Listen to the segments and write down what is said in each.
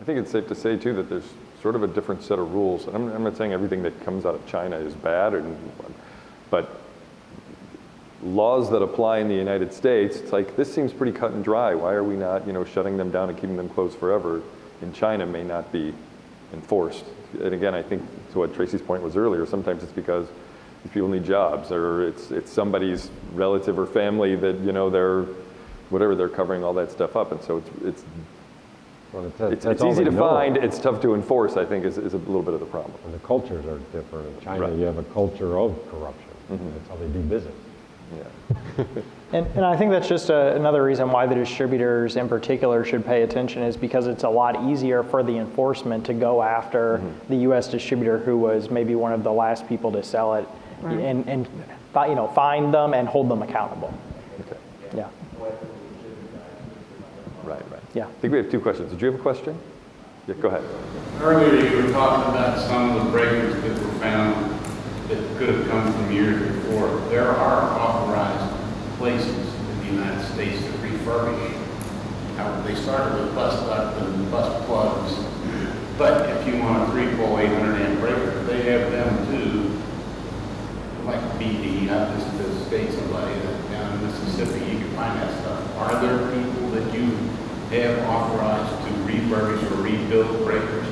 I think it's safe to say too that there's sort of a different set of rules. And I'm not saying everything that comes out of China is bad, but laws that apply in the United States, it's like, this seems pretty cut and dry. Why are we not, shutting them down and keeping them closed forever? In China may not be enforced. And again, I think to what Tracy's point was earlier, sometimes it's because these people need jobs, or it's somebody's relative or family that, they're covering all that stuff up. And so it's easy to find, it's tough to enforce, I think, is a little bit of the problem. And the cultures are different. In China, right. You have a culture of corruption. That's how they do business. Yeah. And I think that's just another reason why the distributors in particular should pay attention, is because it's a lot easier for the enforcement to go after the U.S. distributor who was maybe one of the last people to sell it, right. and find them and hold them accountable. Okay. Yeah. Right. Yeah. I think we have two questions. Did you have a question? Yeah, go ahead. Earlier you were talking about some of the breakers that were found that could have come from years before. There are authorized places in the United States that refurbish. They started with bus duct and bus plugs, but if you want a 3-pole 800 amp breaker, they have them too. Like BD, I just to state somebody that down in Mississippi, you can find that stuff. Are there people that you have authorized to refurbish or rebuild breakers?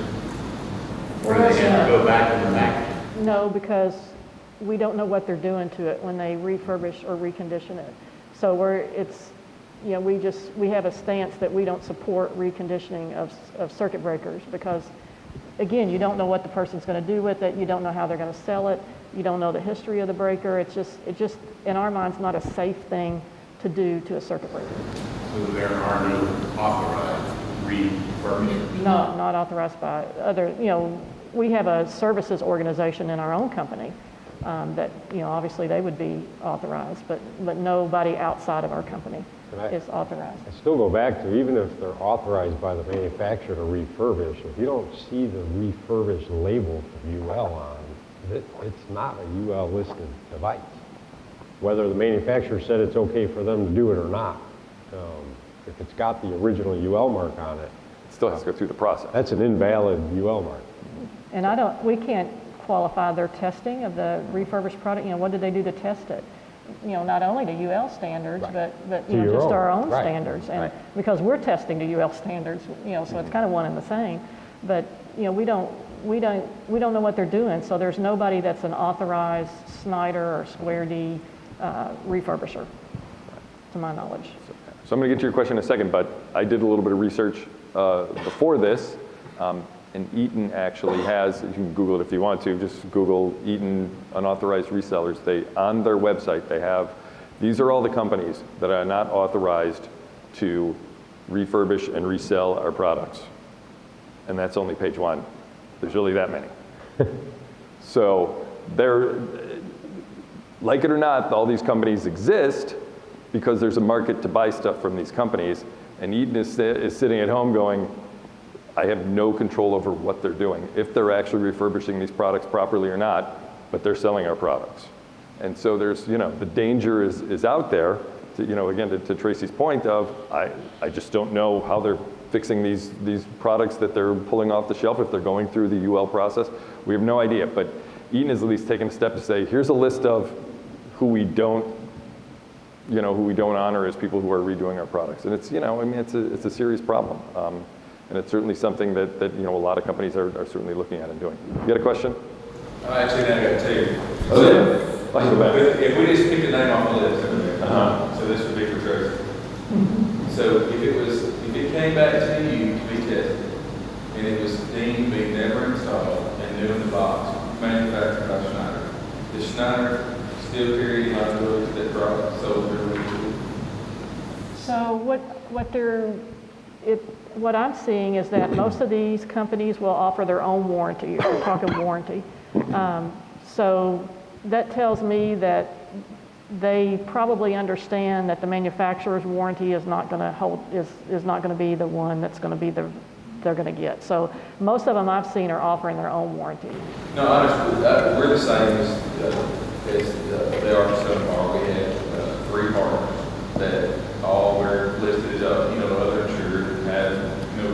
Or do they have to go back to the factory? No, because we don't know what they're doing to it when they refurbish or recondition it. So we have a stance that we don't support reconditioning of circuit breakers, because again, you don't know what the person's going to do with it. You don't know how they're going to sell it. You don't know the history of the breaker. It just in our minds, not a safe thing to do to a circuit breaker. So there are no authorized refurbishers? No, not authorized by other, we have a services organization in our own company that, obviously they would be authorized, but nobody outside of our company is authorized. I still go back to, even if they're authorized by the manufacturer to refurbish, if you don't see the refurbished label for UL on, it's not a UL listed device. Whether the manufacturer said it's okay for them to do it or not. If it's got the original UL mark on it, It still has to go through the process. that's an invalid UL mark. And we can't qualify their testing of the refurbished product. What did they do to test it? Not only to UL standards, Right. but To your just own. our own Right. standards. And Right. because we're testing to UL standards, so it's kind of one and the same. But we don't know what they're doing. So there's nobody that's an authorized Snyder or Square D refurbisher, to my knowledge. So I'm going to get to your question in a second, but I did a little bit of research before this, and Eaton actually has, you can Google it if you want to, just Google Eaton unauthorized resellers. On their website, they have, these are all the companies that are not authorized to refurbish and resell our products. And that's only page 1. There's really that many. So like it or not, all these companies exist because there's a market to buy stuff from these companies, and Eaton is sitting at home going, I have no control over what they're doing, if they're actually refurbishing these products properly or not, but they're selling our products. And so there's, the danger is out there, again, to Tracy's point of, I just don't know how they're fixing these products that they're pulling off the shelf, if they're going through the UL process. We have no idea, but Eaton has at least taken a step to say, here's a list of who we don't honor as people who are redoing our products. And it's, it's a serious problem. And it's certainly something that a lot of companies are certainly looking at and doing. You got a question? Actually, I got 2. If we just pick a name off the list, so this would be for Tracy. So if it came back to you to be tested, and it was deemed to be never installed and new in the box, manufactured by Schneider, does Schneider still carry liability to that product sold or reused? So what I'm seeing is that most of these companies will offer their own warranty. We're talking warranty. So that tells me that they probably understand that the manufacturer's warranty is not going to be the one that's going to be they're going to get. So most of them I've seen are offering their own warranty. No, honestly, we're the same as they are for some bar. We have 3 partners that all were listed as other insured, have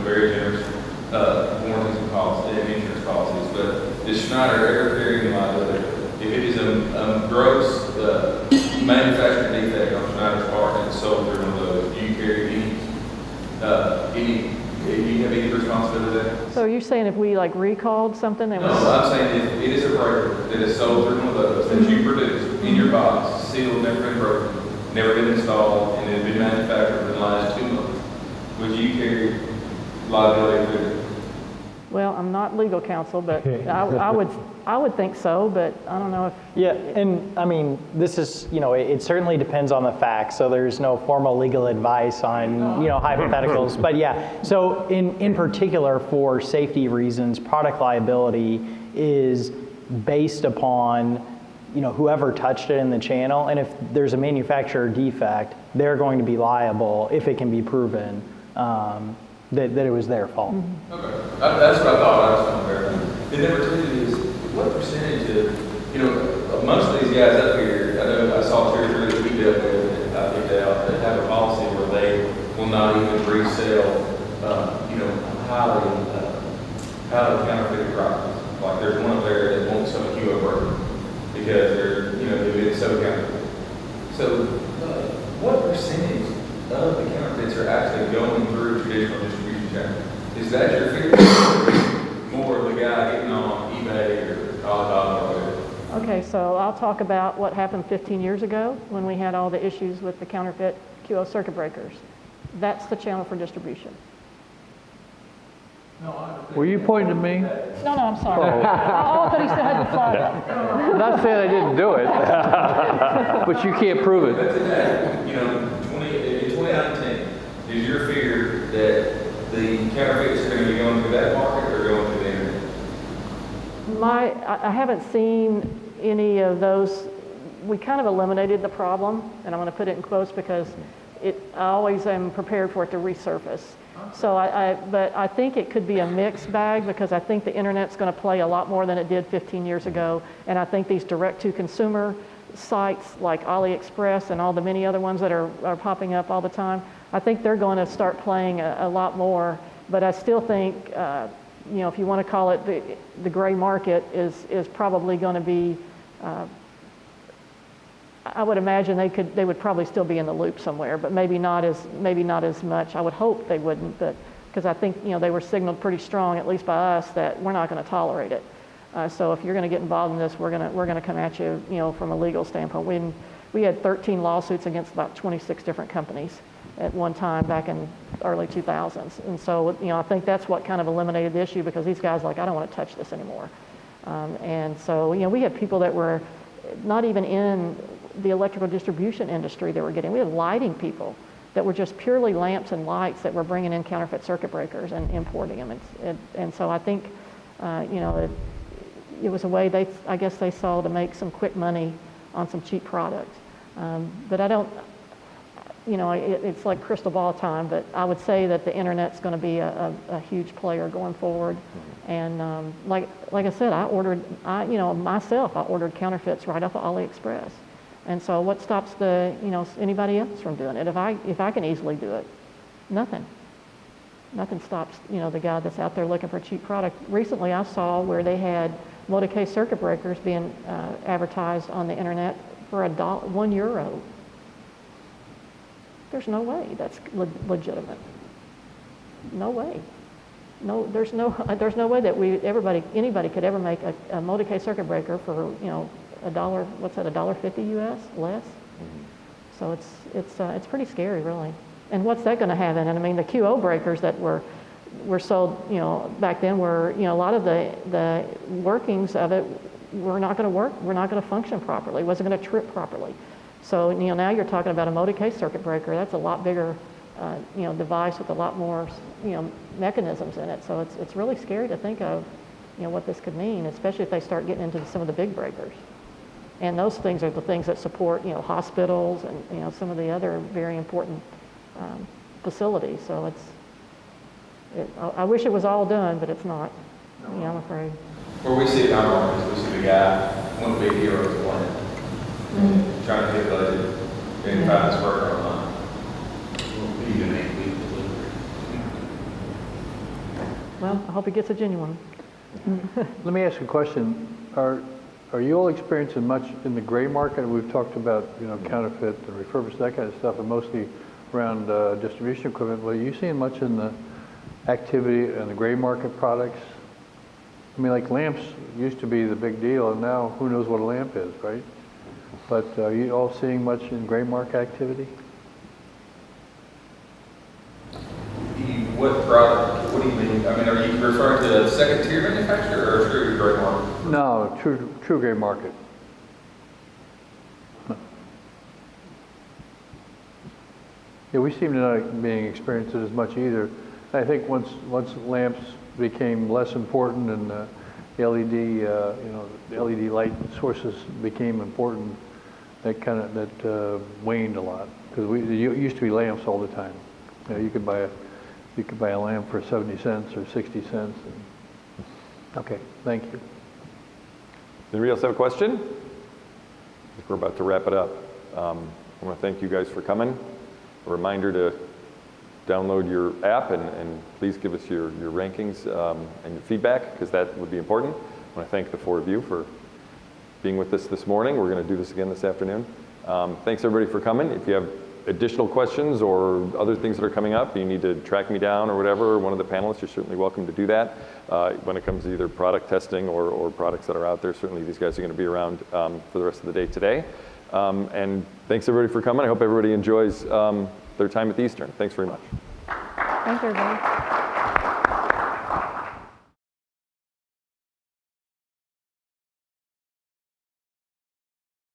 very generous Does Schneider ever carry any liability? If it is a gross manufacturing defect on Schneider's part and it's sold through one of those, do you carry do you have any responsibility for that? So are you saying if we like recalled something that No, was? I'm saying if it is a breaker that is sold through one of those that you produce in your box, sealed, never been broken, never been installed, and it has been manufactured in the last 2 months, would you carry liability for it? Well, I'm not legal counsel, but I would think so, but I don't know if. Yeah, and I mean, this is, it certainly depends on the facts, so there's no formal legal advice on, hypotheticals. But yeah, so in particular for safety reasons, product liability is based upon, whoever touched it in the channel, and if there's a manufacturer defect, they're going to be liable if it can be proven that it was their fault. Mm-hmm. Okay, that's what I thought. I was trying to verify. The number two is what percentage of, most of these guys up here, I know I saw 2 or 3 that we dealt with that I picked out that have a policy where they will not even resell, highly counterfeited products. Like there's one up there that won't sell a QO burger because it's so counterfeit. So, what percentage of the counterfeits are actually going through traditional distribution channels? Is that your figure? More of the guy getting on eBay or Alibaba or whatever? Okay, so I'll talk about what happened 15 years ago when we had all the issues with the counterfeit QO circuit breakers. That's the channel for distribution. Were you pointing to me? No, I'm sorry. Oh, I thought he still had the flag up. Not saying I didn't do it, but you can't prove it. But today, in 2019, is your figure that the counterfeits are going to be going through that market or going through the internet? I haven't seen any of those. We kind of eliminated the problem, and I'm going to put it in quotes because I always am prepared for it to resurface. So but I think it could be a mixed bag because I think the internet's going to play a lot more than it did 15 years ago. And I think these direct-to-consumer sites like AliExpress and all the many other ones that are popping up all the time, I think they're going to start playing a lot more. But I still think, if you want to call it the gray market is probably going to be, I would imagine they would probably still be in the loop somewhere, but maybe not as much. I would hope they wouldn't, but because I think they were signaled pretty strong, at least by us, that we're not going to tolerate it. So if you're going to get involved in this, we're going to come at you, from a legal standpoint. We had 13 lawsuits against about 26 different companies at one time back in early 2000s, and so I think that's what kind of eliminated the issue because these guys I don't want to touch this anymore, and so we had people that were not even in the electrical distribution industry that were getting. We had lighting people that were just purely lamps and lights that were bringing in counterfeit circuit breakers and importing them. And so I think, it was a way I guess they saw to make some quick money on some cheap product. But I don't, it's like crystal ball time, but I would say that the internet's going to be a huge player going forward. And like I said, I ordered counterfeits right off of AliExpress. And so what stops anybody else from doing it? If I can easily do it, nothing stops, the guy that's out there looking for a cheap product. Recently I saw where they had multi-case circuit breakers being advertised on the internet for €1. There's no way that's legitimate. No way. No, there's no way that anybody could ever make a multi-case circuit breaker for, $1, what's that, $1.50 US, less? Mm-hmm. So it's pretty scary, really. And what's that going to have in it? I mean, the QO breakers that were sold, back then were, a lot of the workings of it were not going to work, were not going to function properly, wasn't going to trip properly. So, now you're talking about a multi-case circuit breaker. That's a lot bigger, device with a lot more, mechanisms in it. So it's really scary to think of, what this could mean, especially if they start getting into some of the big breakers. And those things are the things that support, hospitals and, some of the other very important facilities. So I wish it was all done, but it's not. I'm afraid. Where we see it in our markets, we see the guy, one of the big heroes of the planet, trying to hit budget and find his work online. You can make me delivery. Well, I hope he gets a genuine. Let me ask you a question. Are you all experiencing much in the gray market? We've talked about, counterfeit and refurbished, that kind of stuff, and mostly around distribution equipment. But are you seeing much in the activity in the gray market products? I mean, like lamps used to be the big deal, and now who knows what a lamp is, right? But are you all seeing much in gray market activity? What product, what do you mean? I mean, are you referring to a second tier manufacturer or a true gray market? No, true gray market. No. Yeah, we seem to not being experienced it as much either. I think once lamps became less important and the LED, the LED light sources became important, that waned a lot, because it used to be lamps all the time. You could buy a lamp for 70 cents or 60 cents. Okay, thank you. Anybody else have a question? I think we're about to wrap it up. I want to thank you guys for coming. A reminder to download your app and please give us your rankings and your feedback, because that would be important. I want to thank the four of you for being with us this morning. We're going to do this again this afternoon. Thanks everybody for coming. If you have additional questions or other things that are coming up, you need to track me down or whatever, one of the panelists, you're certainly welcome to do that. When it comes to either product testing or products that are out there, certainly these guys are going to be around for the rest of the day today. And thanks everybody for coming. I hope everybody enjoys their time at the Eastern. Thanks very much. Thanks, everybody.